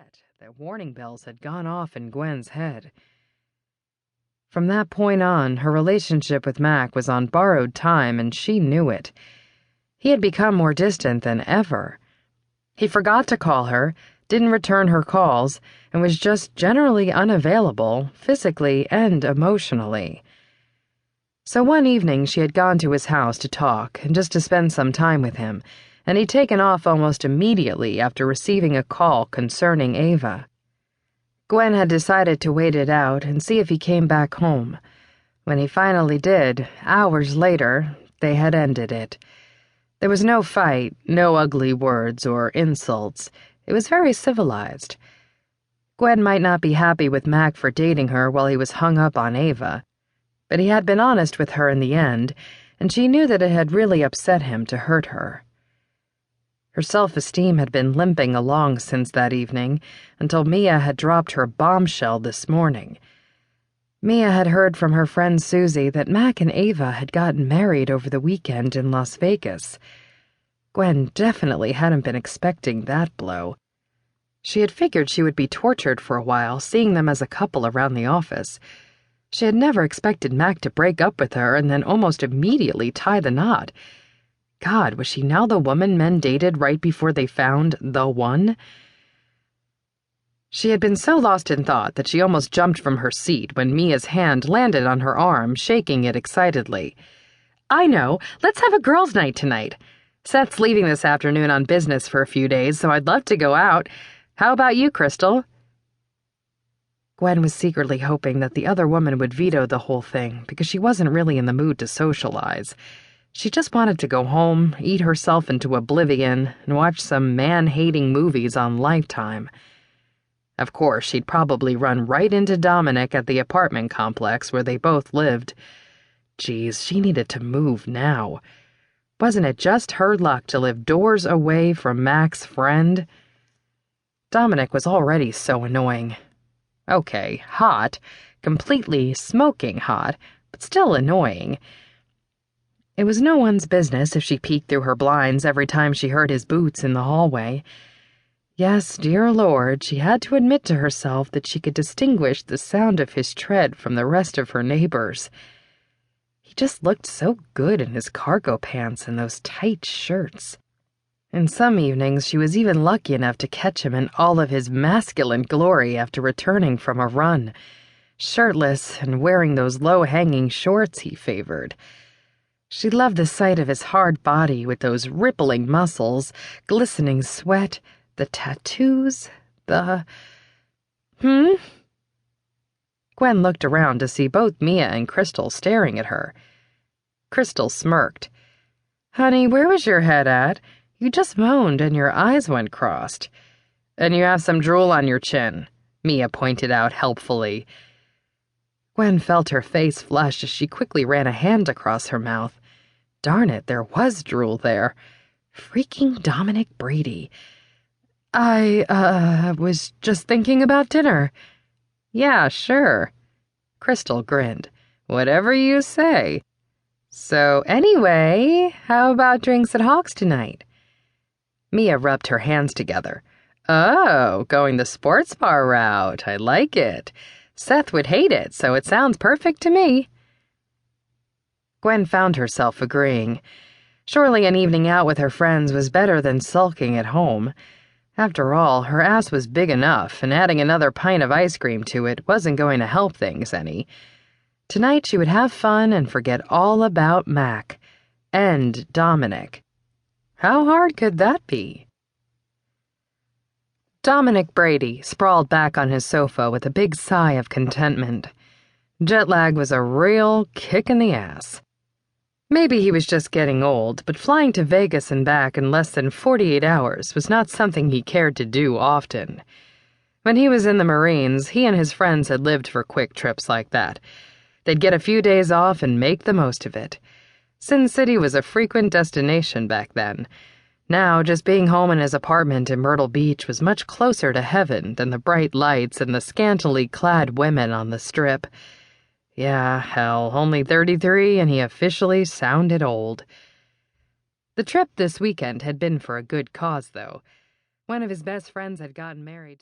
bet that warning bells had gone off in Gwen's head. From that point on, her relationship with Mac was on borrowed time, and she knew it. He had become more distant than ever. He forgot to call her, didn't return her calls, and was just generally unavailable, physically and emotionally. So one evening she had gone to his house to talk and just to spend some time with him, and he'd taken off almost immediately after receiving a call concerning Ava. Gwen had decided to wait it out and see if he came back home. When he finally did, hours later, they had ended it. There was no fight, no ugly words or insults. It was very civilized. Gwen might not be happy with Mac for dating her while he was hung up on Ava, but he had been honest with her in the end, and she knew that it had really upset him to hurt her. Her self-esteem had been limping along since that evening, until Mia had dropped her bombshell this morning. Mia had heard from her friend Susie that Mac and Ava had gotten married over the weekend in Las Vegas. Gwen definitely hadn't been expecting that blow. She had figured she would be tortured for a while, seeing them as a couple around the office. She had never expected Mac to break up with her and then almost immediately tie the knot. God, was she now the woman men dated right before they found the one? She had been so lost in thought that she almost jumped from her seat when Mia's hand landed on her arm, shaking it excitedly. "I know. Let's have a girls' night tonight. Seth's leaving this afternoon on business for a few days, so I'd love to go out. How about you, Crystal?" Gwen was secretly hoping that the other woman would veto the whole thing because she wasn't really in the mood to socialize. She just wanted to go home, eat herself into oblivion, and watch some man-hating movies on Lifetime. Of course, she'd probably run right into Dominic at the apartment complex where they both lived. Geez, she needed to move now. Wasn't it just her luck to live doors away from Mac's friend? Dominic was already so annoying. Okay, hot, completely smoking hot, but still annoying. It was no one's business if she peeked through her blinds every time she heard his boots in the hallway. Yes, dear Lord, she had to admit to herself that she could distinguish the sound of his tread from the rest of her neighbors. He just looked so good in his cargo pants and those tight shirts. In some evenings, she was even lucky enough to catch him in all of his masculine glory after returning from a run, shirtless and wearing those low-hanging shorts he favored. She loved the sight of his hard body with those rippling muscles, glistening sweat, the tattoos, the... Gwen looked around to see both Mia and Crystal staring at her. Crystal smirked. "Honey, where was your head at? You just moaned and your eyes went crossed. And you have some drool on your chin," Mia pointed out helpfully. Gwen felt her face flush as she quickly ran a hand across her mouth. Darn it, there was drool there. Freaking Dominic Brady. I was just thinking about dinner." "Yeah, sure." Crystal grinned. "Whatever you say. So anyway, how about drinks at Hawk's tonight?" Mia rubbed her hands together. "Oh, going the sports bar route. I like it. Seth would hate it, so it sounds perfect to me." Gwen found herself agreeing. Surely an evening out with her friends was better than sulking at home. After all, her ass was big enough, and adding another pint of ice cream to it wasn't going to help things any. Tonight she would have fun and forget all about Mac. And Dominic. How hard could that be? Dominic Brady sprawled back on his sofa with a big sigh of contentment. Jet lag was a real kick in the ass. Maybe he was just getting old, but flying to Vegas and back in less than 48 hours was not something he cared to do often. When he was in the Marines, he and his friends had lived for quick trips like that. They'd get a few days off and make the most of it. Sin City was a frequent destination back then. Now, just being home in his apartment in Myrtle Beach was much closer to heaven than the bright lights and the scantily clad women on the Strip. Yeah, hell, only 33 and he officially sounded old. The trip this weekend had been for a good cause, though. One of his best friends had gotten married to the